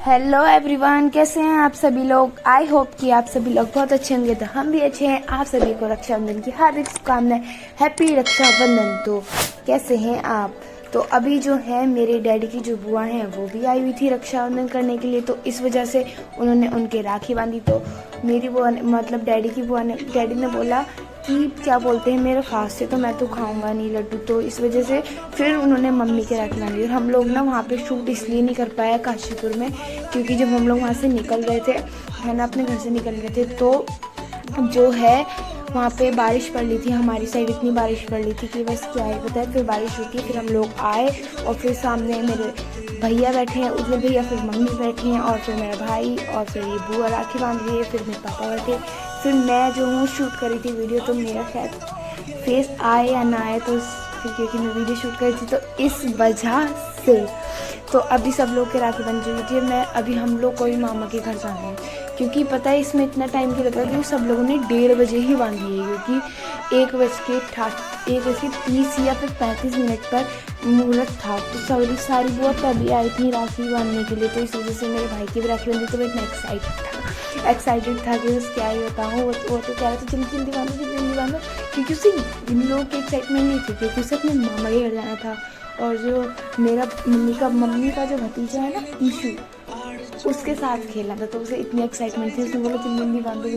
Hello everyone, कैसे हैं आप सभी लोग। आई होप कि आप सभी लोग बहुत अच्छे होंगे। तो हम भी अच्छे हैं। आप सभी को रक्षाबंधन की हार्दिक शुभकामनाएं। हैप्पी रक्षाबंधन। तो कैसे हैं आप। तो अभी जो है मेरे डैडी की जो बुआ हैं वो भी आई हुई थी रक्षाबंधन करने के लिए। तो इस वजह से उन्होंने उनके राखी बांधी। तो मेरी बुआ ने मतलब डैडी की बुआ ने डैडी ने बोला कि क्या बोलते हैं मेरा फास्ट है तो मैं तो खाऊंगा नहीं लड्डू। तो इस वजह से फिर उन्होंने मम्मी के राखी बांधी। और हम लोग ना वहाँ पे शूट इसलिए नहीं कर पाया काशीपुर में, क्योंकि जब हम लोग वहाँ से निकल रहे थे है ना, अपने घर से निकल रहे थे, तो जो है वहाँ पे बारिश पड़ रही थी। हमारी साइड इतनी बारिश पड़ रही थी कि बस क्या ही पता है। फिर बारिश रुकी, फिर हम लोग आए और फिर सामने मेरे भैया बैठे हैं, उज्जवल भैया, फिर मम्मी बैठी हैं और फिर मेरा भाई और फिर ये बुआ राखी बांध रही है, फिर मेरे पापा बैठे, फिर मैं जो हूँ शूट करी थी वीडियो। तो मेरा शायद फेस आए या ना आए, तो फिर क्योंकि मैं वीडियो शूट करी थी तो इस वजह से। तो अभी सब लोग के राखी बन चुकी थी। मैं अभी हम लोग कोई मामा के घर जाना है, क्योंकि पता है इसमें इतना टाइम क्यों लगा, क्योंकि सब लोगों ने 1:30 बजे ही बांधी है, क्योंकि 1:30 या फिर 35 मिनट पर मुहूर्त था। तो सारी बुआ तभी आई थी राखी बांधने के लिए। तो इस वजह से मेरे भाई की भी राखी बंधी। तो मैं इतना एक्साइटेड था कि बस क्या ही बताऊँ। वो तो कह रहा था जल्दी जल्दी बांधो, क्योंकि उसे इन लोगों की एक्साइटमेंट नहीं थी, क्योंकि उसे अपने मामा के घर जाना था। और जो मेरा मम्मी का जो भतीजा है ना ईशू, उसके साथ खेलना था। तो उसे इतनी एक्साइटमेंट थी, उसने बोला जल्दी बांधो,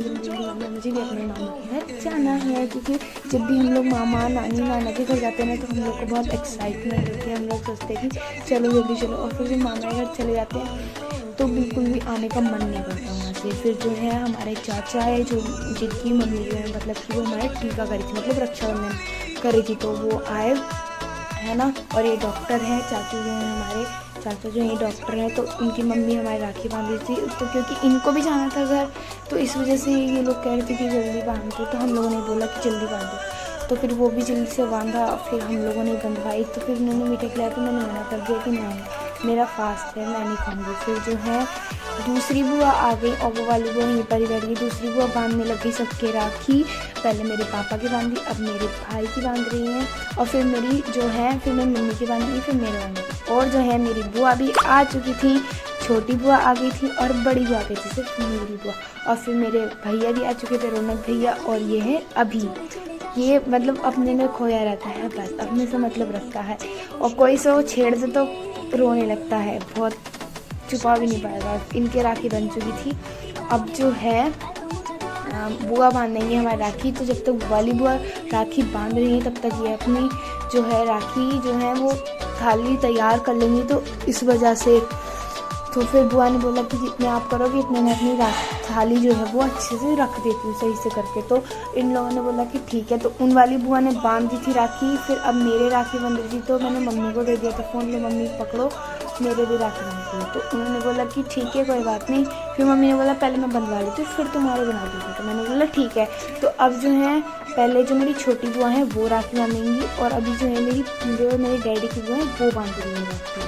मुझे भी अपने मामा के घर जाना है। क्योंकि जब भी हम लोग मामा नाना के घर जाते हैं ना, तो हम लोग को बहुत एक्साइटमेंट होती है। हम लोग सोचते हैं कि चलो जल्दी चलो। और फिर जब मामा के घर चले जाते हैं तो बिल्कुल भी आने का मन नहीं करता वहाँ से। फिर जो है हमारे चाचा है, जो जिनकी मम्मी जो है मतलब कि वो हमारे टीका करी थी, मतलब रक्षाबंधन करी थी, तो वो आए है ना। और ये डॉक्टर हैं, चाचू जो हैं हमारे चाचा जो ये डॉक्टर हैं, तो उनकी मम्मी हमारी राखी बांधी थी। तो क्योंकि इनको भी जाना था घर, तो इस वजह से ये लोग कह रहे थे कि जल्दी बांध दो। तो हम लोगों ने बोला कि जल्दी बांधो। तो फिर वो भी जल्दी से बांधा, फिर हम लोगों ने बंधवाई। तो फिर उन्होंने मीठा खिलाया, तो मैंने मना कर दिया कि नहीं, मेरा फास्ट है, मैं नहीं खाऊंगी। फिर जो है दूसरी बुआ आ गई और वो वाली बुआ यहीं पर ही बैठ गई। दूसरी बुआ बांधने लगी सबके राखी। पहले मेरे पापा की बांधी, अब मेरे भाई की बांध रही हैं, और फिर मेरी जो है फिर मेरी मम्मी की बांधी, फिर मेरे बांधी। और जो है मेरी बुआ भी आ चुकी थी, छोटी बुआ आ गई थी और बड़ी बुआ आ गई थी, सिर्फ मेरी बुआ। और फिर मेरे भैया भी आ चुके थे, रौनक भैया, और ये है अभी। ये मतलब अपने में खोया रहता है, बस अपने से मतलब रखता है, और कोई से वो छेड़ दे तो रोने लगता है, बहुत छुपा भी नहीं पाएगा। इनके राखी बन चुकी थी। अब जो है बुआ बांधेंगे हमारी राखी। तो जब तक वाली बुआ राखी बांध रही है, तब तक ये अपनी जो है राखी जो है वो थाली तैयार कर लेंगी। तो इस वजह से तो फिर बुआ ने बोला कि जितने आप करोगे इतने मैं अपनी थाली जो है वो अच्छे से रख देती हूँ सही से करके। तो इन लोगों ने बोला कि ठीक है। तो उन वाली बुआ ने बांध दी थी राखी। फिर अब मेरे राखी बंध रही थी, तो मैंने मम्मी को दे दिया था फ़ोन, लो मम्मी पकड़ो मेरे भी राखी बंधती है। तो उन्होंने बोला कि ठीक है कोई बात नहीं। फिर मम्मी ने बोला पहले मैं बंधवा लेती हूँ, फिर तुम्हारे बना दूँगी। तो मैंने बोला ठीक है। तो अब जो है पहले जो मेरी छोटी बुआ है वो राखी बांधेंगी, और अभी जो है मेरे डैडी की बुआ है वो बांध रही है राखी।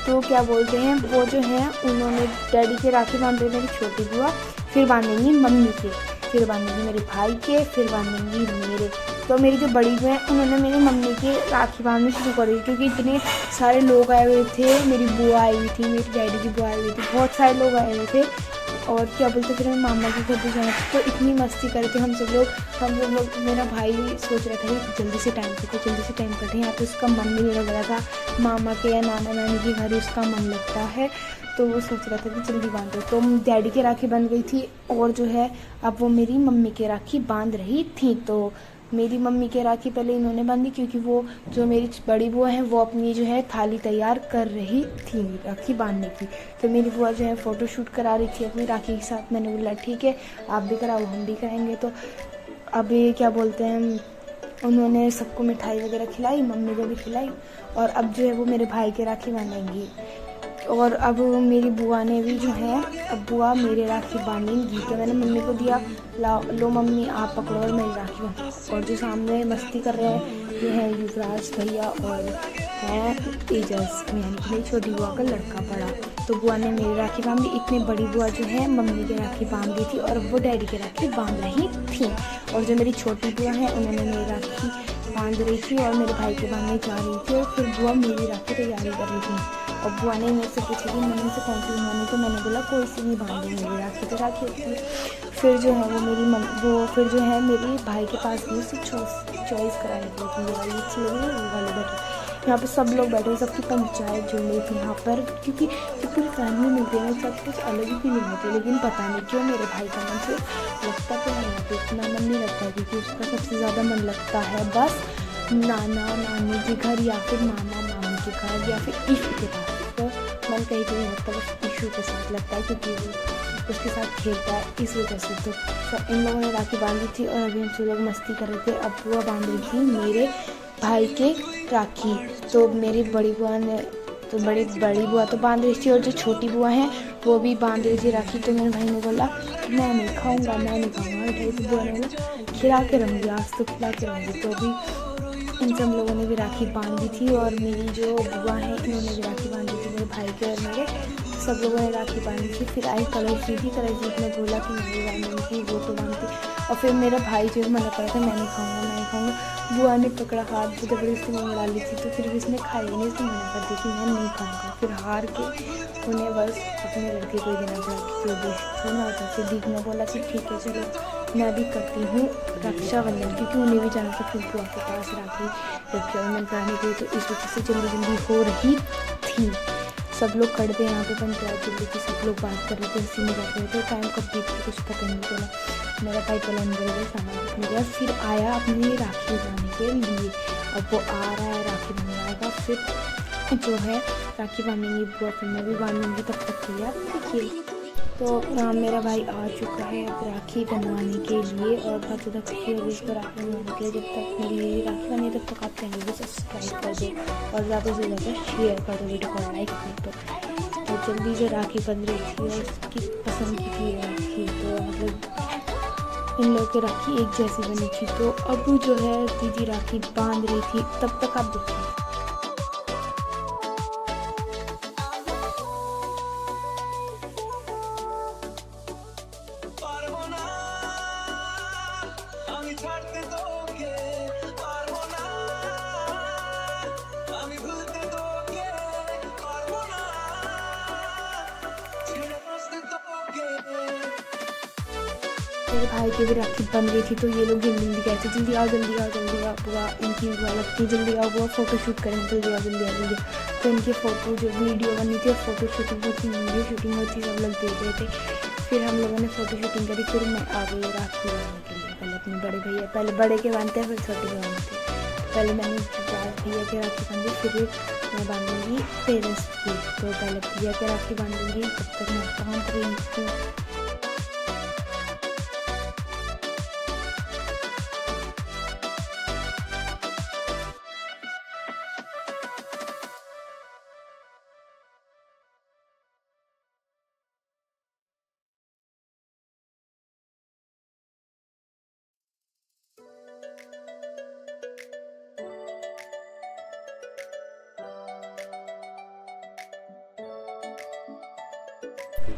तो क्या बोलते हैं वो जो है उन्होंने डैडी के राखी बांध रही मेरी छोटी बुआ, फिर बांधेंगी मम्मी के, फिर बांधेंगी मेरे भाई के, फिर बांधेंगी मेरे। तो मेरी जो बड़ी बुआ है उन्होंने मेरी मम्मी के राखी बांधनी शुरू कर दी, क्योंकि इतने सारे लोग आए हुए थे। मेरी बुआ आई हुई थी, मेरी डैडी की बुआ आई हुई थी, बहुत सारे लोग आए हुए थे। और क्या बोलते फिर हम मामा के घर भी जाना था। तो इतनी मस्ती करे थे हम सब लोग। मेरा भाई सोच रहा था कि जल्दी से टाइम कटे। यहाँ पे उसका मन भी नहीं लग रहा था, मामा के या नाना नानी के घर ही उसका मन लगता है। तो वो सोच रहा था कि जल्दी बांधो। तो डैडी की राखी बंध गई थी, और जो है अब वो मेरी मम्मी की राखी बांध रही थी। तो मेरी मम्मी के राखी पहले इन्होंने बांधी, क्योंकि वो जो मेरी बड़ी बुआ है वो अपनी जो है थाली तैयार कर रही थी राखी बांधने की। तो मेरी बुआ जो है फ़ोटो शूट करा रही थी अपनी राखी के साथ। मैंने बोला ठीक है आप भी कराओ, हम भी कराएंगे। तो अभी क्या बोलते हैं उन्होंने सबको मिठाई वगैरह खिलाई, मम्मी को भी खिलाई, और अब जो है वो मेरे भाई के राखी बांधेंगी। और अब मेरी बुआ ने भी जो है अब बुआ मेरे राखी बांधेंगी। तो मैंने मम्मी को दिया, लो मम्मी आप पकड़ो और मेरी राखी बांधो। और जो सामने मस्ती कर रहे हैं ये है युवराज भैया और है तेजस, यानी कि मेरी छोटी बुआ का लड़का बड़ा। तो बुआ ने मेरी राखी बांधी। इतनी बड़ी बुआ जो है मम्मी की राखी बांध दी थी, और वो डैडी की राखी बांध रही थी। और जो मेरी छोटी बुआ है उन्होंने मेरी राखी बांध रही थी और मेरे भाई के बांधने जा रही थी, और फिर बुआ मेरी राखी तैयारी कर रही थी। और बुआ ने मेरे से पूछा कि मम्मी से कौन सी बनवानी, तो मैंने बोला कोई सी भी बांधेंगे मेरी राखी, तो राखी होती है। फिर जो है वो फिर जो है मेरे भाई के पास भी उससे चॉइस कराने के लिए कि ये वाली अच्छी लगी है, ये वाली बैठे। यहाँ पे सब लोग बैठे, सबकी पंचायत जुड़ रही थी यहाँ पर, क्योंकि जब पूरी फैमिली मिलती है ना सब कुछ अलग ही फीलिंग होती है। लेकिन पता नहीं क्यों मेरे भाई का मन से लगता तो नहीं है, इतना मन नहीं लगता, क्योंकि उसका सबसे ज़्यादा मन लगता है बस नाना नानी के घर या फिर मामा मामी के घर या फिर ईशू के पास। तो मन कहीं तो नहीं लगता, बस ईशू के साथ लगता है, क्योंकि वो उसके साथ खेलता है, इस वजह से। तो इन लोगों ने राखी बांधी थी और अभी हमसे लोग मस्ती कर रहे थे। अब बुआ बांध रही थी मेरे भाई के राखी, तो मेरी बड़ी बुआ ने तो बड़ी बुआ तो बांध रही थी और जो छोटी बुआ हैं वो भी बांध रही थी राखी। तो मेरे भाई ने बोला मैं नहीं खाऊंगा, मैं नहीं खाऊंगा। भाई तो बुआ ने बोला खिला के रहूँगी, आज तो खिला के रहूँगी। तो अभी इन सब लोगों ने भी राखी बांधी थी और मेरी जो बुआ है इन्होंने भी राखी बांधी थी, मेरे भाई के और मेरे सब लोगों ने राखी बांधी थी। फिर आई कलर जीत ने बोला कि नहीं बांधनी थी, वो तो बांधती। और फिर मेरा भाई जो मना कर रहा था मैं नहीं खाऊंगा। बुआ ने पकड़ा हाथ, ज़बरदस्ती में डाली थी, तो फिर भी इसने खाई नहीं, तो मना कर दी कि मैं नहीं खाऊंगा। फिर हार के उन्हें बस अपने लड़के को देना पड़ा, क्योंकि थोड़ा होता। फिर दीप ने बोला कि ठीक है चलो मैं भी करती हूँ रक्षाबंधन, क्योंकि उन्हें भी जाना था फिर बुआ के पास राखी रक्षाबंधन कराने के लिए। तो इस वजह से जल्दी हो रही थी। सब लोग खड़े थे यहाँ पे, पंचायत जल्दी थी, सब लोग बात कर रहे थे, हंसी में रह रहे थे। टाइम कब बीत के कुछ पता नहीं चला। मेरा भाई पहले अंदर गया, सामान रखने गया, फिर आया अपनी राखी बनाने के लिए। अब वो आ रहा है, राखी बनवाएगा, फिर जो है राखी बांधेंगी बुआ, फिर मैं भी बांधूंगी। तब तक के लिए आप देखिए। तो मेरा भाई आ चुका है अब राखी बनवाने के लिए और बहुत ज़्यादा खुशी हो गई इसको राखी बनवाने के लिए। जब तक मेरी राखी बनी तब तक आप चैनल को सब्सक्राइब कर दो और ज़्यादा से ज़्यादा शेयर कर दो, वीडियो को लाइक कर दो। तो जल्दी से राखी बन रही थी और उसकी पसंद की थी राखी, तो मतलब इन लोगों की राखी एक जैसी बनी थी। तो अब जो है दीदी राखी बांध रही थी, तब तक आप देखिए। मेरे भाई की भी राखी बन गई थी, तो ये लोग जल्दी गए थे, जल्दी आओ बुआ, इनकी बुआ लगती जल्दी आओ बुआ, फ़ोटो शूट करेंगे, जल्दी आओ। तो इनकी फ़ोटो जो वीडियो बनी थी, फ़ोटो शूटिंग होती, वीडियो शूटिंग होती, सब लोग देख रहे थे। फिर हम लोगों ने फ़ोटो शूटिंग करी, फिर मैं आ गई राखी बांधने के लिए। पहले अपने बड़े भैया, पहले बड़े के बांधते हैं फिर छोटे के बांधते हैं। पहले मैंने भैया के राखी बांधी, फिर मैं बांधूंगी पेरेंट्स की। तो पहले भैया के राखी बांधूंगी, तब तक मैं बांध रही हूँ।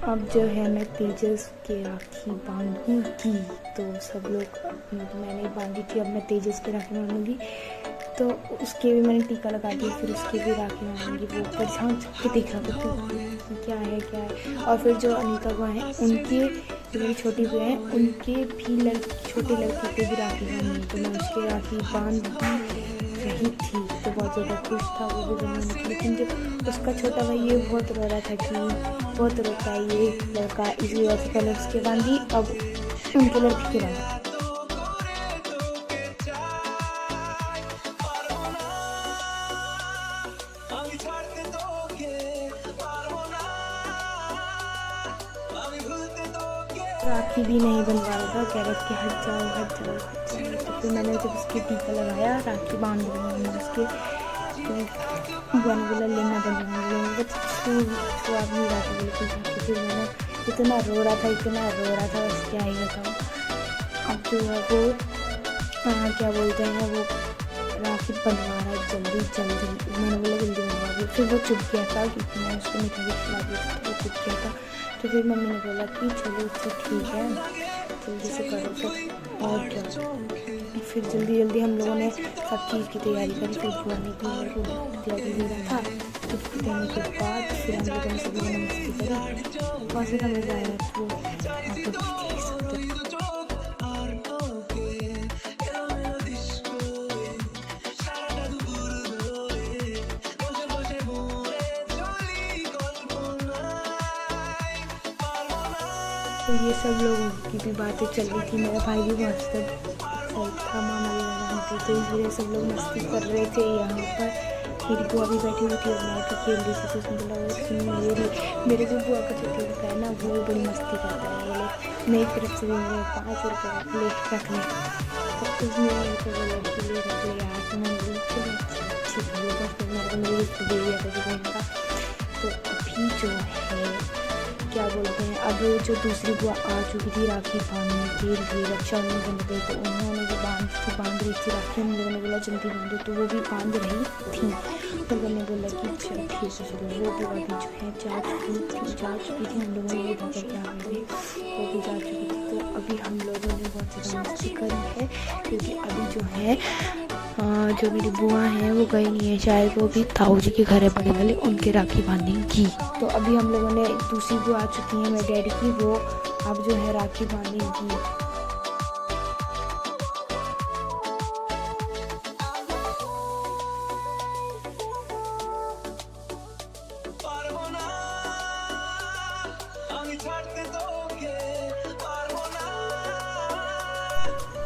अब जो है मैं तेजस के राखी बांधूंगी। तो सब लोग, मैंने बांधी थी, अब मैं तेजस के राखी बांधूंगी। तो उसके भी मैंने टीका लगा दिया, फिर उसके भी राखी बांधूंगी। वो परेशान के देख रहा था क्या है। और फिर जो अनीता बुआ हैं उनके, जो मेरी छोटी बुआ हैं उनके भी छोटे लड़के के भी राखी बांधी, तो मैं उसके राखी बांध रही थी। तो बहुत ज़्यादा खुश था वो भी बनवाने के, लेकिन जब उसका छोटा भाई ये बहुत रो रहा था कि बहुत रोता है ये लड़का, इस वजह से पहले उसके बांधी, अब उनके लड़के के बांधी। राखी भी नहीं बनवा रहा था, कह रहे कि हट जाओ। तो फिर मैंने जब उसके टीका लगाया, राखी बांध रही हूँ उसके, तो बुआ ने बोला लेना बनवाऊंगी, तो आदमी राखी बिल्कुल राखी। फिर मैंने इतना रो रहा था, बस क्या ही बताऊँ। अब जो है वो क्या बोलते हैं, वो राखी बनवा रहा है जल्दी। मैंने बोला जल्दी बनवा दी। फिर वो चुप गया था, क्योंकि मैं उसको मिठाई खिला दी थी, तो वो चुप गया था। तो फिर मम्मी ने बोला कि चलो अच्छा ठीक है, जल्दी से करो। तो और क्या, फिर जल्दी हम लोगों ने सब चीज़ की तैयारी करी। फिर बुआ ने भी मेरे को तैयारी दे रहा था। गिफ्ट देने के बाद फिर हम लोगों ने सभी ने मस्ती करी, बहुत ज़्यादा मज़ा आया। तो आप लोग देख सकते हो। तो ये सब लोगों की भी बातें चल रही थी। मेरा भाई भी बहुत एक्साइट था मामा भी वहाँ थे, तो इस वजह सब लोग मस्ती कर रहे थे यहाँ पर। मेरी बुआ भी बैठी हुई थी और मैं भी खेल रही थी, तो उसने बोला वो सुन मेरे जो बुआ का छोटा लड़का है ना, वो बड़ी मस्ती करता है, बोले मेरी तरफ से भी मेरे 5 रुपये रख ले। तो उसने मेरे को बोला कि ले रख ले यार, तो मैंने बोला चलो ठीक है, तो फिर मैंने मेरे गिफ्ट दे दिया था बहन का। तो अभी जो है क्या बोलते हैं, अब जो दूसरी बुआ आ चुकी थी राखी बांधने के लिए, रक्षाबंधन बन गई, तो उन्होंने भी बांध रही थी राखी। हम लोगों ने बोला जल्दी बांधो, तो वो भी बांध रही थी। तो मैंने बोला कि चलो ठीक है चलो। वो बुआ भी जो है जा चुकी थी, हम लोगों ने भी देखा क्या हुए, वो भी जा चुकी थी। तो अभी हम लोगों ने बहुत ज़्यादा मस्ती करी है, क्योंकि अभी जो है जो मेरी बुआ हैं वो गई नहीं है, शायद वो भी ताऊ जी के घर है बड़े वाले, उनके राखी बांधेंगी। तो अभी हम लोगों ने दूसरी बुआ आ चुकी है मेरे डैडी की, वो अब जो है राखी बांधेंगी।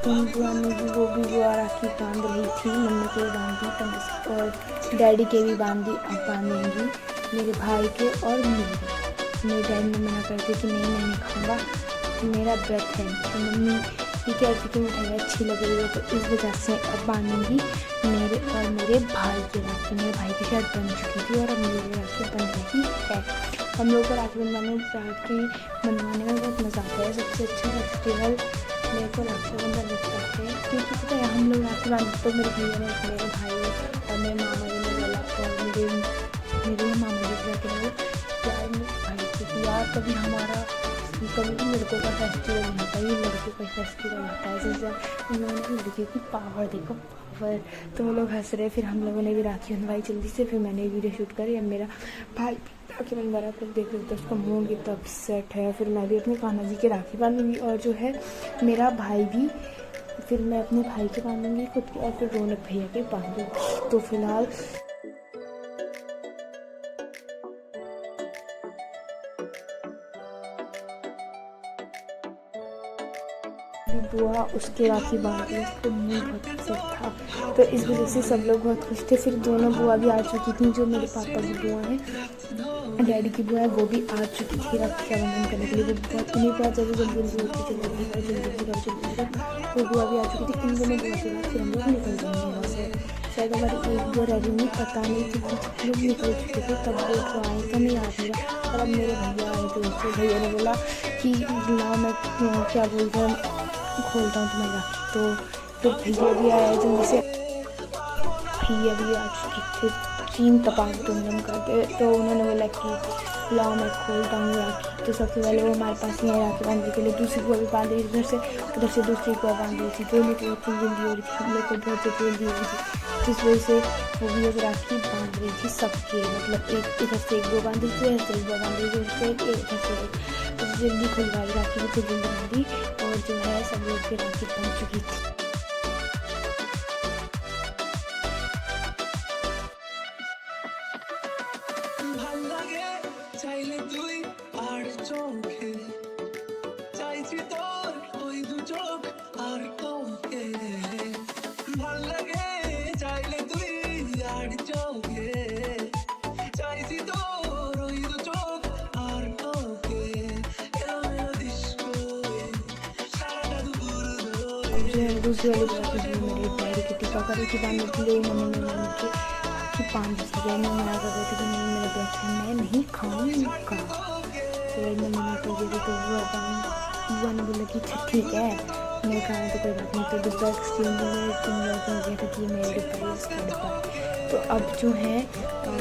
उन बुआ में भी वो भी बुआ राखी बांध रही थी, मम्मी के भी बांधी और डैडी के भी बांधी, अब बांधेंगी मेरे भाई के और मेरे डैडी ने मना कर दिया कि नहीं मैं नहीं खाऊंगा, मेरा व्रत है। तो मम्मी भी कहती कि मिठाई अच्छी लग रही है, तो इस वजह से अब बांधेंगी मेरे और मेरे भाई की राखी। मेरे भाई की शर्ट बन चुकी थी और अब मेरी राखी बन रही है। हम लोग को राखी बनवाने में बहुत मज़ा आता है। सबसे अच्छा फेस्टिवल मेरे को रक्षाबंधन लगता है, क्योंकि पता है हम लोग राखी बांधते, तो मेरे भैया ने, मेरे भाई और मेरे मामा जी ने बोला, और मेरे मामा जी जाके बोले यार मेरे भाई को यार कभी लड़कों का फेस्टिवल नहीं होता, ये लड़कों का फेस्टिवल होता है। जैसे उन लोगों ने लड़कियों की पावर देखो, पावर। तो वो लोग हंस रहे, फिर हम लोगों ने भी राखी बनवाई जल्दी से, फिर मैंने वीडियो शूट करी। अब मेरा भाई राखी बनवा रहा, फिर देख रहे थे उसका मूड कितना अपसेट है। फिर मैं भी अपने कान्हा जी के राखी बांधूंगी, और जो है मेरा भाई भी, फिर मैं अपने भाई के बांधूंगी खुद के, और फिर रौनक भैया के बांधूंगी। तो फिलहाल बुआ उसके राखी बांध रही, उसको मूड बहुत अपसेट था, तो इस वजह से सब लोग बहुत खुश थे। फिर दोनों बुआ भी आ चुकी थी, जो मेरे पापा की बुआ है, डैडी की बुआ है, वो भी आ चुकी थी रक्षाबंधन करने के लिए। वो उन्हें बहुत ज़्यादा जल्दी वो बुआ भी आ चुकी थी। इन दोनों बुआ के बाद फिर हम लोग निकल जाएंगे यहाँ से। शायद हमारी एक बुआ रेडी नहीं, पता नहीं थी कि लोग निकल चुके थे, तब वो तो आए तो नहीं याद मेरा। और अब मेरे भैया आए, तो उससे भैया ने बोला कि लाओ मैं क्या बोलते हैं खोलता हूँ तुम्हारी राखी। तो फिर भैया भी आया जल्दी से, भैया भी आ चुकी थी, 3 तपाक धूमधाम करके। तो उन्होंने बोला कि लाओ मैं खोलता हूँ राखी। तो सबसे पहले वो हमारे पास ही राखी बांधने के लिए, दूसरी बुआ भी बांध रही थी उधर से दूसरी बुआ बांध रही थी, दोनों को इतनी जल्दी हो रही थी, हम लोग को बहुत जल्दी हो रही थी, जिस वजह से वो भी अब राखी बांध रही थी सबके, मतलब एक इधर से एक बुआ बांध रही थी, इधर से एक बुआ बांध रही थी, इधर से एक तो जल्दी खुलवाई राखी भी, खुद जल्दी बांधी, और जो है सब लोग की राखी बन चुकी थी। दूसरी वाली बात मेरे डैडी की टीका कर रही थी बांधने के लिए, मम्मी ने कि 5 जगह में मना कर रहे थे कि नहीं मेरा ब्रेक है, मैं नहीं खाऊंगा। तो मैं मना कर दी थी, तो बुआ ने बोला कि ठीक है नहीं खाना तो कोई बात नहीं। तो डिब्बा एक्सचेंज में 3 लोग हो गया था कि मेरे डिब्बा उसका डिब्बा। तो अब जो है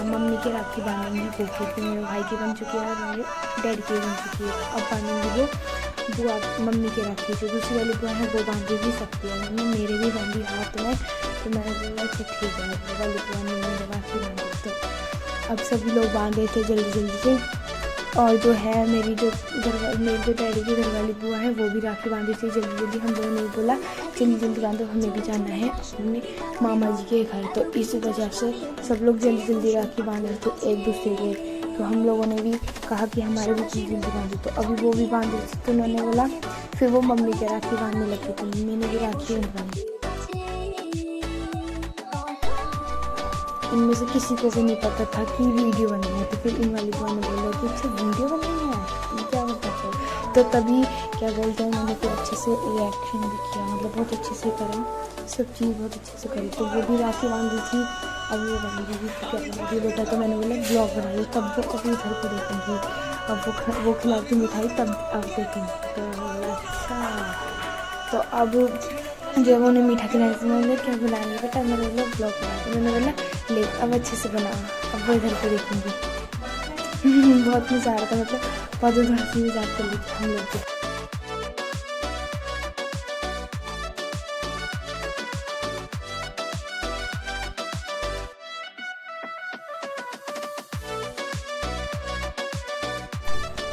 मम्मी के राखी बांधेंगी वो, क्योंकि मेरे भाई की बन चुकी है और मेरे डैडी की बन चुकी है। अब बांधेंगी वो बुआ मम्मी के राखी, जो दूसरी वाली बुआ है वो बांधी भी सकती है, उन्होंने मेरे भी बांधी हाथ में। तो मैंने बोला कि ठीक है, वाली बुआ ने मेरे राखी बांधी। तो अब सभी लोग बांध रहे थे जल्दी जल्दी से। और जो है मेरी जो डैडी की घरवाली बुआ है वो भी राखी बांधी थी जल्दी जल्दी। हम लोगों ने बोला जल्दी जल्दी बांधो, हमें भी जाना है अपने मामा जी के घर। तो इस वजह से सब लोग जल्दी जल्दी राखी बांध रहे थे एक दूसरे के। तो हम लोगों ने भी कहा कि हमारे भी जल्दी जल्दी बांधो, तो अभी वो भी बांध रही थी। तो उन्होंने बोला, फिर वो मम्मी के राखी बांधने लगी, तो मम्मी ने भी राखी बांधी। इनमें से किसी को भी नहीं पता था कि वीडियो बननी है। तो फिर इन वाली बुआ ने बोला कि अच्छा वीडियो बननी है, क्या बता है। तो तभी क्या बोलते हैं, मैंने फिर अच्छे से रिएक्शन भी किया, मतलब बहुत अच्छे से करा, सब चीज़ बहुत अच्छे से करी। तो वो भी राखी बांधी थी। अब वो बनी रही थी क्या बना बेटा, तो मैंने बोला ब्लॉग बना ली, तब वो अभी उधर को देखेंगे, अब वो खिलाती मिठाई तब अब देखेंगे। तो अच्छा, तो अब जब उन्हें मीठा खिलाने से मैंने क्या बुलाने बेटा, मैंने बोला ब्लॉग बना। तो मैंने बोला ले अब अच्छे से बना, अब वो इधर को देखेंगे। बहुत मज़ा आ रहा था, मतलब बहुत हंसी मजाक कर ली थी हम लोग।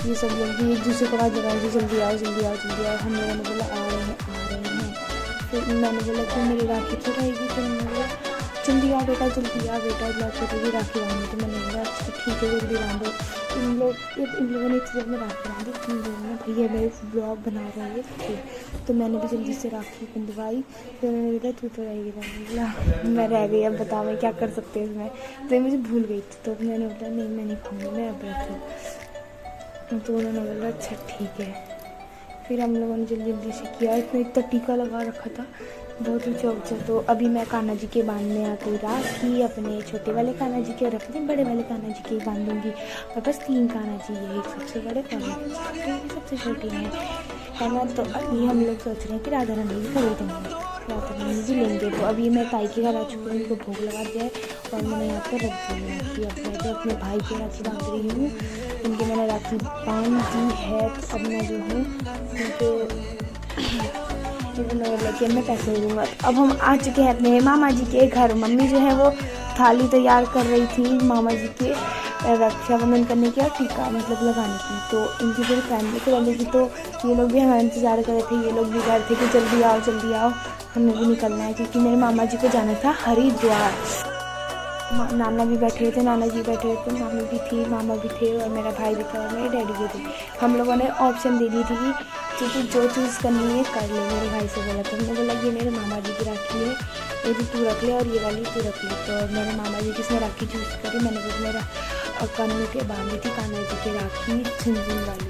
ये सब लोग भी एक दूसरे को आवाज़ लगा रहे थे जल्दी आओ जल्दी आओ जल्दी आओ। हम लोगों ने बोला आ रहे हैं आ रहे हैं। फिर मैंने बोला कि मेरी राखी तो रहेगी, तो मैंने बोला जल्दी आ बेटा जल्दी आ बेटा, जाके राखी बांधो। तो मैंने बोला अच्छा ठीक है जल्दी बांधो। इन लोगों ने इस में राखी बांधी। इन लोगों ने भैया मेरे ब्लॉग बना रहे थे, तो मैंने भी जल्दी से राखी बंधवाई। फिर मैंने बोला तू तो रहेगी, मैंने बोला मैं रह गई, अब बताओ मैं क्या कर सकती हूँ इसमें। तो मुझे भूल गई थी, तो मैंने बोला नहीं मैं नहीं खाऊँगी, मैं अब रहती। तो उन्होंने बोला अच्छा ठीक है। फिर हम लोगों ने जल्दी जल्दी से किया। इतना टीका लगा रखा था बहुत ऊँचा ऊँचा। तो अभी मैं कान्हा जी के बांधने आ गई राखी, अपने छोटे वाले कान्हा जी के और अपने बड़े वाले कान्हा जी के बांधूंगी। और बस 3 कान्हा जी है, एक सबसे बड़े और एक सबसे छोटी है ना। तो अभी हम लोग सोच रहे हैं कि राधा रानी भी खरीद देंगे, राधा रानी भी लेंगे। तो अभी मैं ताई के घर आ चुकी हूँ, उनको भोग लगा दिया है और मैंने यहाँ पर रख दी राखी। अपने भाई के राखी बांध रही हूँ, उनके मैंने राखी बांध दी है। तो अब मैं जो हूँ उनके मैं पैसे दूँगा। अब हम आ चुके हैं अपने मामा जी के घर। मम्मी जो है वो थाली तैयार कर रही थी मामा जी के रक्षाबंधन करने की और टीका मतलब लगाने की। तो इनकी पूरी फैमिली को वाले की, तो ये लोग भी हमारा इंतज़ार कर रहे थे। ये लोग भी कह रहे थे कि जल्दी आओ हमें भी निकलना है, क्योंकि मेरे मामा जी को जाना था हरिद्वार। नाना भी बैठे थे, नाना जी बैठे थे, मामी भी थी, मामा भी थे और मेरा भाई भी था और मेरे डैडी भी थे। हम लोगों ने ऑप्शन दे दी थी कि तुझे जो चूज़ करनी है कर ले। मेरे भाई से बोला था, हमने बोला ये मेरे मामा जी की राखी है, ये भी तू रख ले और ये वाली तू रख ले। तो मेरे मामा जी किसने राखी चूज़ करी, मैंने भी मेरा कानून के बांधी थी कान्हा जी की राखी झुनझुन वाली।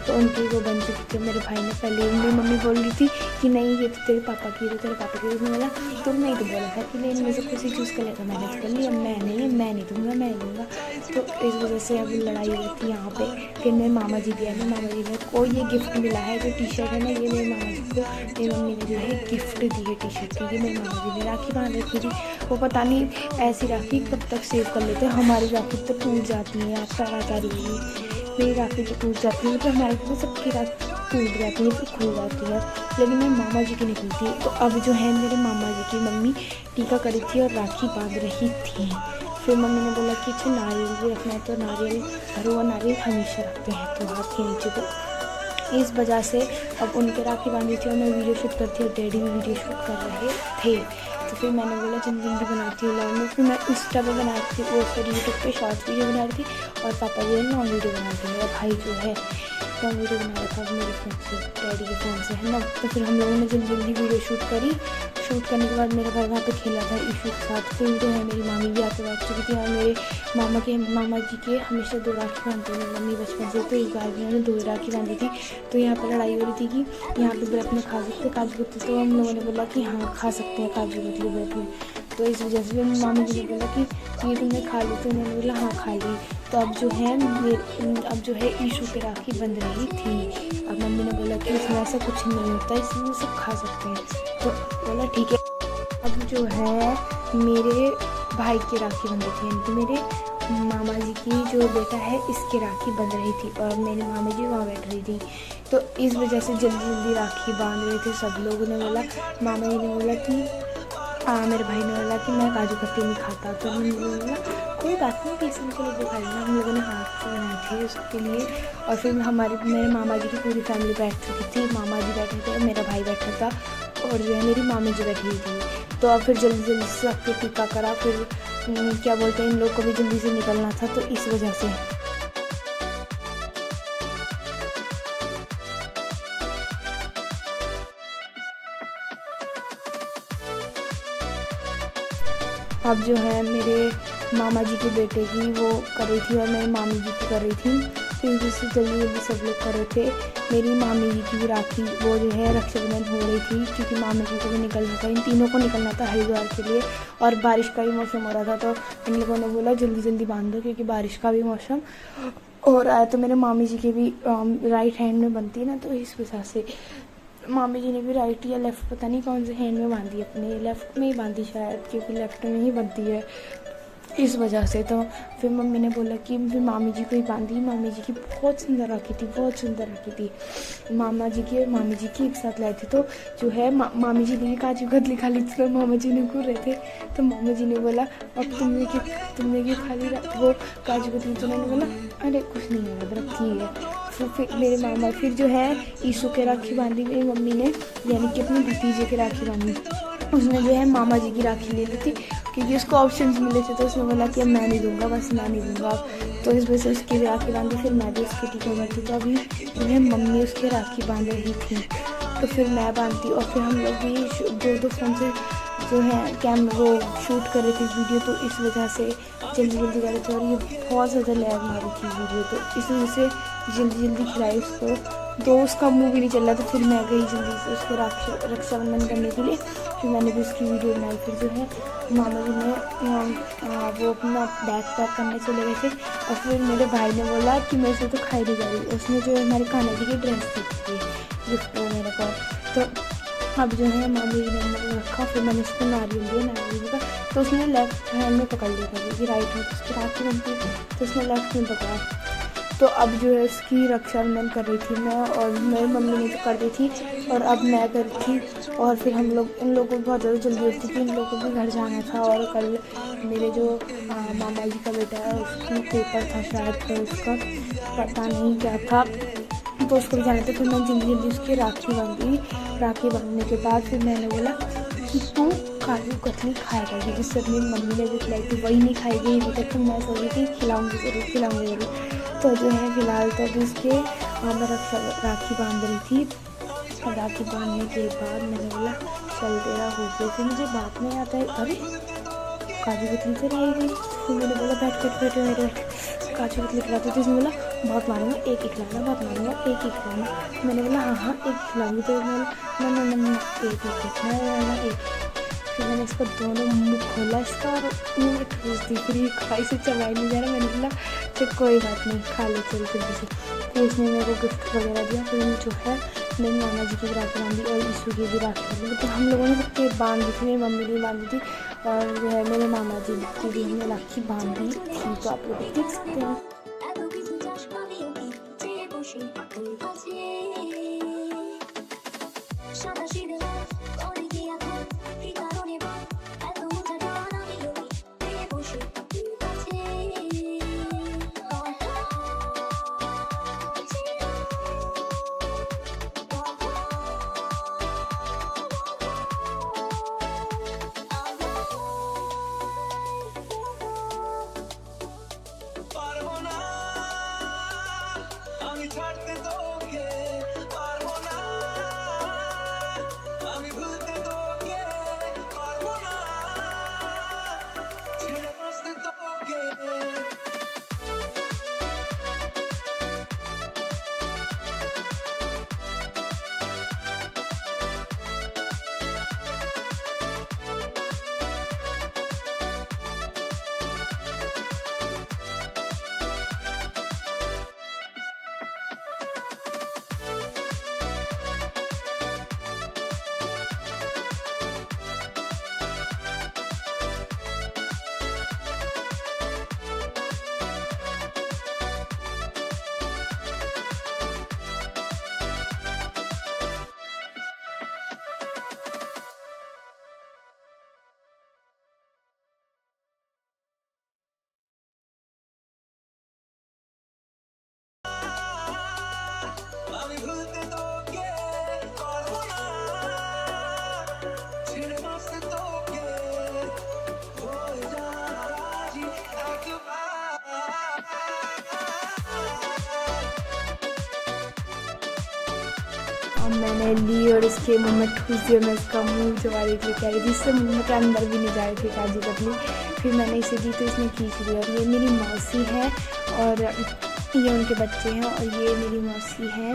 तो उनकी वो बन चुकी थी। मेरे भाई ने पहले मेरी मम्मी बोल रही थी कि नहीं ये तो तेरे पापा की, तो तेरे पापा की। बोला तुम नहीं तो बोला था कि नहीं इनमें से कुछ ही चूज़ कर लेगा। मैंने कर लिया, मैं नहीं दूँगा, मैं दूँगा। तो इस वजह से अब लड़ाई हुई थी यहाँ पे। फिर मेरे मामा जी भी आए, मेरे मामा जी को ये गिफ्ट मिला है, जो टी शर्ट है ना, ये मेरे मामा जी को मेरी मम्मी ने जो है गिफ्ट दी है टी शर्ट की। मेरे मामा जी ने राखी बांध रखी थी, वो पता नहीं ऐसी राखी कब तक सेव कर लेते हैं। हमारी राखी तो टूट जाती है, आप बता रही है मेरी राखी तो टूट जाती है, मतलब हमारे तो सबकी राखी टूट जाती है, तो खुल जाती है, लेकिन मेरे मामा जी की नहीं खुलती। तो अब जो है मेरे मामा जी की मम्मी टीका करी थी और राखी बांध रही थी। फिर मम्मी ने बोला कि अच्छा नारियल भी रखना है, तो नारियल भरा नारियल हमेशा रखते हैं तो हाथ के नीचे। तो इस वजह से अब उनके राखी बांधी थी और मैं वीडियो शूट करती और डैडी भी वीडियो शूट कर रहे थे। तो फिर मैंने बोला जल्दी जल्दी बनाती हूँ लॉन्ग में। फिर मैं इंस्टा पे बनाती थी, वो फिर यूट्यूब पे शॉर्ट्स वीडियो बना रही थी और पापा जो है लॉन्ग वीडियो बना रहे थे। मेरा भाई जो है लॉन्ग वीडियो बना रहा था मेरे फ़ोन से, डैडी के फ़ोन से, है ना। तो फिर हम लोगों ने जल्दी जल्दी वीडियो शूट करी। शूट करने के बाद मेरा भाई वहाँ पे खेला था ईशू के साथ। फिर जो है मेरी मामी भी आके बैठ चुकी थी और मेरे मामा जी के हमेशा 2 राखी बांधते हैं मम्मी बचपन से। तो इस बार भी उन्होंने 2 राखी बांधी थी। तो यहाँ पर लड़ाई हो रही थी कि यहाँ पे व्रत में खा सकते काजू कतली। तो हम लोगों ने बोला कि हाँ खा सकते हैं काजू कतली व्रत में। तो इस वजह से मामी जी ने बोला कि ये तुमने खा ली, तो उन्होंने बोला हाँ खा ली। तो अब जो है ईशू की राखी बंध रही थी। अब मम्मी ने बोला कि इसमें ऐसा कुछ नहीं होता, इसमें सब खा सकते हैं। तो बोला ठीक है। अब जो है मेरे भाई की राखी बंध रही थी, यानी कि मेरे मामा जी की जो बेटा है इसकी राखी बंध रही थी और मेरी मामी जी वहाँ बैठ रही थी। तो इस वजह से जल्दी जल्दी राखी बांध रहे थे सब लोगों ने। बोला मामा जी ने बोला कि मेरे भाई ने बोला कि मैं काजू कतली नहीं खाता, तो हमने बोला कोई बात नहीं, बेसन के लिए खा लेना। हम लोगों ने हाथ से बनाई थी उसके लिए। और फिर मेरे मामा जी की पूरी फैमिली बैठ चुकी थी, मामा जी बैठे थे, मेरा भाई बैठा था और जो है मेरी मामी जी बैठी हुई थी। तो अब फिर जल्दी जल्दी से सबके टिक्का करा, फिर क्या बोलते हैं, इन लोग को भी जल्दी से निकलना था, तो इस वजह से। अब जो है मेरे मामा जी के बेटे की वो कर रही थी और मेरी मामी जी की कर रही थी, तो इस वजह से जल्दी जल्दी सब लोग कर रहे थे। मेरी मामी जी की भी राखी वो जो है रक्षाबंधन हो रही थी, क्योंकि मामी जी को भी निकलना था, इन तीनों को निकलना था हरिद्वार के लिए। और बारिश का भी मौसम हो रहा था, तो इन लोगों ने बोला जल्दी जल्दी बांध दो, क्योंकि बारिश का भी मौसम हो रहा है। तो मेरे मामी जी की भी राइट हैंड में बनती है ना, तो इस वजह से मामी जी ने भी राइट या लेफ़्ट पता नहीं कौन से हैंड में बांधी, अपने लेफ़्ट में ही बांधी शायद, क्योंकि लेफ़्ट में ही बनती है, इस वजह से। तो फिर मम्मी ने बोला कि फिर मामी जी को ही बांधी। मामी जी की बहुत सुंदर राखी थी, बहुत सुंदर राखी थी। मामा जी की और मामी जी की एक साथ लाई थी, तो जो है मामी जी ने भी काजू कतली खा ली थी, तो मामा जी ने घूर रहे थे। तो मामा जी ने बोला अब तुमने की खा ली वो काजू कतली? तो मैंने बोला अरे कुछ नहीं है, रखी है। फिर मेरे मामा फिर जो है ईसू के राखी बांधी मेरी मम्मी ने, यानी कि अपने भतीजे के राखी बांधी। उसने जो है मामा जी की राखी ले ली थी, क्योंकि उसको ऑप्शंस मिले थे, तो उसने बोला कि अब मैं नहीं दूंगा, बस मैं नहीं दूंगा। तो इस वजह से उसकी भी राखी बांधी, फिर मैं भी उसकी टीका बांधी। तो अभी जो है मम्मी उसके राखी बांध रही थी, तो फिर मैं बांधती, और फिर हम लोग भी दो फोन से जो है वो शूट कर रहे थे वीडियो, तो इस वजह से जल्दी जल्दी कर रहे थे, और ये बहुत ज़्यादा लैग मारी थी वीडियो, तो इस वजह से जल्दी जल्दी खिलाई उसको। तो उसका मुंह भी नहीं चल रहा, तो फिर मैं गई जल्दी से उसको रक्षाबंधन करने के लिए। फिर मैंने भी उसकी वीडियो बनाई। फिर जो है मामा जी ने वो अपना बैग पैक करने चले गए थे, और फिर मेरे भाई ने बोला कि मेरे से तो खाई नहीं जा रही। उसने जो है हमारे खाने की ड्रेस दी थी गिफ्ट वो मेरे को। तो अब जो है मामी जी ने रखा, फिर मैंने उसको नारियल दिया, नारियल का। तो उसने लेफ्ट हैंड में पकड़ लिया था, क्योंकि राइट हैंड उसकी राखी बनती है, तो उसने लेफ्ट में पकड़ा। तो अब जो है उसकी रक्षाबंधन कर रही थी मैं, और मेरी मम्मी ने तो कर दी थी, और अब मैं कर थी। और फिर हम लोग इन लोगों को बहुत ज़्यादा जल्दी होती थी, इन लोगों को भी घर जाना था, और कल मेरे जो मामा जी का बेटा है उसकी पेपर था शायद, तो उसका पता नहीं क्या था, तो उसको भी जाना था। फिर मैं जल्दी जल्दी उसकी राखी बांधी। राखी बांधने के बाद फिर मैंने बोला कि तू काजू कतली खाएगा, क्योंकि सब मेरी मम्मी ने जो खिलाई थी वही नहीं खाएगी, अभी तक तो मैं सोची थी खिलाऊँगी ज़रूर। तो जो है फिलहाल तो अभी उसके मैं राखी बांध रही थी, और राखी बांधने के बाद मैंने बोला चल तेरा हो गया। फिर मुझे बात में आता है अरे काजू कतली तो रह गई। फिर मैंने बोला बैठ मेरे काजू कतली खिलाते। तो उसने बोला बहुत मारूंगा, एक ही खिलाना, बहुत मारूंगा, एक ही खिलाना। मैंने बोला हाँ एक खिलाऊंगी। तो मैंने एक ही खिलाना, एक। फिर मैंने इसका दोनों मुँह खोला इसका, और मुँह में ठूस दी। फिर ये खाई से चबाई नहीं जा रहा। मैंने बोला चल कोई बात नहीं, खा ले चल जल्दी से। फिर इसने मेरे को गिफ्ट वगैरह दिया। फिर जो है मेरी मामा जी की भी राखी बांधी, और ईशू की भी राखी बांधी। तो हम लोगों ने सबके बांध दी थी, मेरी मम्मी ने बांधी थी, और जो है मेरे मामा जी की भी हमने राखी बांधी थी। तो आप लोग देख सकते हैं। मैंने ली और इसके मुँह में ठूस दिया। मैं इसका मुँह जवारी लेके आई थी, इससे मुँह के अंदर भी नहीं जा रही थी काजू कतली। फिर मैंने इसे दी तो इसने खींच लिया। और ये मेरी मौसी है और ये उनके बच्चे हैं, और ये मेरी मौसी है,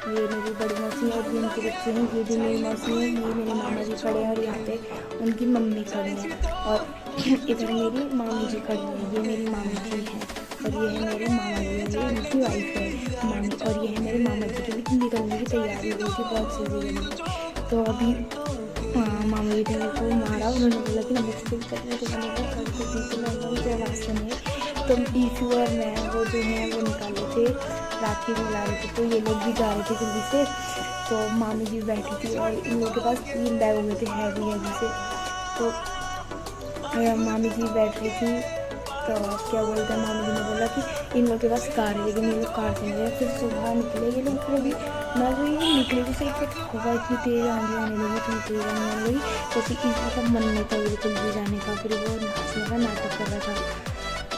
ये मेरी बड़ी मौसी है, और ये उनके बच्चे हैं, ये भी मेरी मौसी है। ये मेरे मामा जी खड़े हैं और यहाँ पे उनकी मम्मी खड़ी है, और इधर मेरी मामी जी खड़ी है। ये मेरी मामी जी है और ये है मेरे मामा जी, ये उनकी वाइफ है मामी। और ये है मेरे मामा जी की भी निकलने की तैयारी हुई थी बहुत सीधी। तो अभी मामा जी ने को मारा, उन्होंने बोला कि नमक फिल करने तो मैंने वो कर दी। तो मैं रास्ते में तो ईशू और मैं वो जो है वो निकाले थे, राखी मिला रहे थे। तो ये लोग भी जा रहे थे जल्दी से। तो मामी जी बैठी थी और इन लोगों के पास 3 बैग हो गए थे हैवी से। तो मामी जी बैठ रही थी। तो क्या बोलते हैं, मामी जी ने बोला कि इन लोगों के पास कार है, लेकिन ये लोग कार से गए। फिर सुबह निकले ये लोग। फिर अभी मैं जो ये निकले तो सही होगा, इतनी तेज़ आंधी आने लगी, इतनी तेज़ आने आने लगी। तो फिर इसका मन नहीं था बिल्कुल भी जाने का। फिर वो हंसने का नाटक कर रहा था।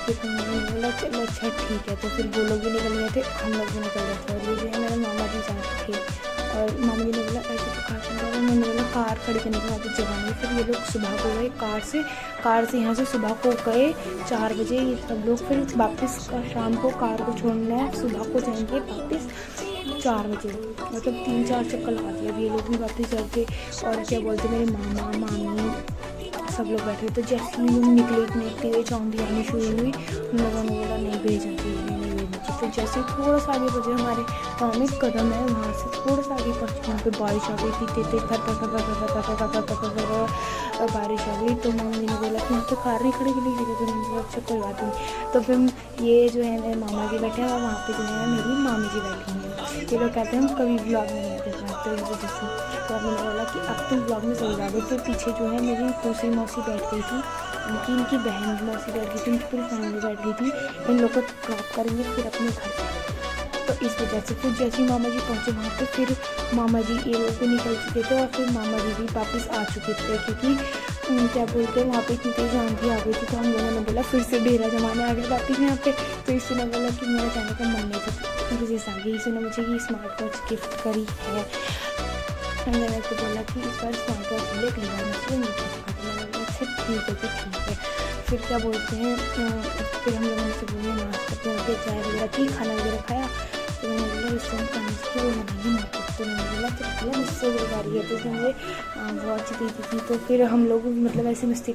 फिर मैंने बोला चलो अच्छा ठीक है। तो फिर वो लोग भी निकल गए थे, हम लोग भी निकल गए थे। और ये जो है मेरे मामा जी जा रहे थे। और मामा जी ने बोला ऐसे तो कार चल रहा है। मैंने बोला कार खड़ी करने के बाद जगह नहीं। फिर ये लोग सुबह को गए कार से यहाँ से सुबह को गए 4 बजे। ये सब लोग फिर वापस शाम को कार को छोड़ना है, सुबह को जाएंगे वापस 4 बजे। मतलब 3-4 चक्कर लगा दिया। अब ये लोग भी वापस जाके। और क्या बोलते मेरे मामा मामी सब लोग बैठे। तो जैसे ही हम निकले इतनी तेज आंधी आनी शुरू हुई, उन लोगों ने बोला नहीं भेजना चाहिए, नहीं भेजना चाहिए। तो जैसे थोड़ा सा आगे बजे हमारे गाँव में कदम है, वहाँ से थोड़ा सा आगे पहुँचे, वहाँ पे बारिश आ गई थी, तेज बारिश आ गई। तो मम्मी ने बोला कि वहाँ पे कार नहीं खड़ी के लिए। तो मैंने बोला अच्छा कोई बात नहीं। तो फिर ये जो है मेरे मामा जी बैठे हैं और वहाँ पे जो है मेरी मामी जी बैठी हैं। ये लोग कहते हैं हम कभी ब्लॉग में नहीं देख पाते इस वजह से। तो मैंने बोला कि अब तुम ब्लॉग में सही डालो। फिर पीछे जो है मेरी दूसरी मौसी बैठ गई थी, इनकी बहन मौसी बैठ गई थी, उनकी पूरी फैमिली बैठ गई थी। इन लोग को ड्रॉप करेंगे फिर अपने घर। तो इस वजह से फिर जैसे ही मामा जी पहुँचे वहाँ पे, फिर मामा जी ये लोग भी निकल चुके थे और फिर मामा जी भी वापस आ चुके थे। क्योंकि क्या बोलते हैं वहाँ पे इतनी तेज़ आंधी आ गई थी। तो हम लोगों ने बोला फिर से डेरा जमाने आ गए वापस यहाँ पे। तो इससे ने बोला कि मेरा जाने का मन नहीं था, मुझे आ गई। इसने मुझे ये स्मार्ट वॉच गिफ्ट करी है। मैंने तो बोला कि इस बार स्मार्ट वॉच ले कहीं बार मुझे नहीं था। मैंने बोला अच्छा ठीक है तो ठीक है। फिर क्या बोलते हैं फिर हम लोगों ने से बोले नाश्ता करके चाय वगैरह की, खाना वगैरह खाया। तो मैंने बोला इस टाइम खाने की वो नहीं माता। तो मैंने बोला तो मुझसे बेकारी है। तो उसने मुझे वॉच दी थी। तो फिर हम लोग मतलब ऐसे मस्ती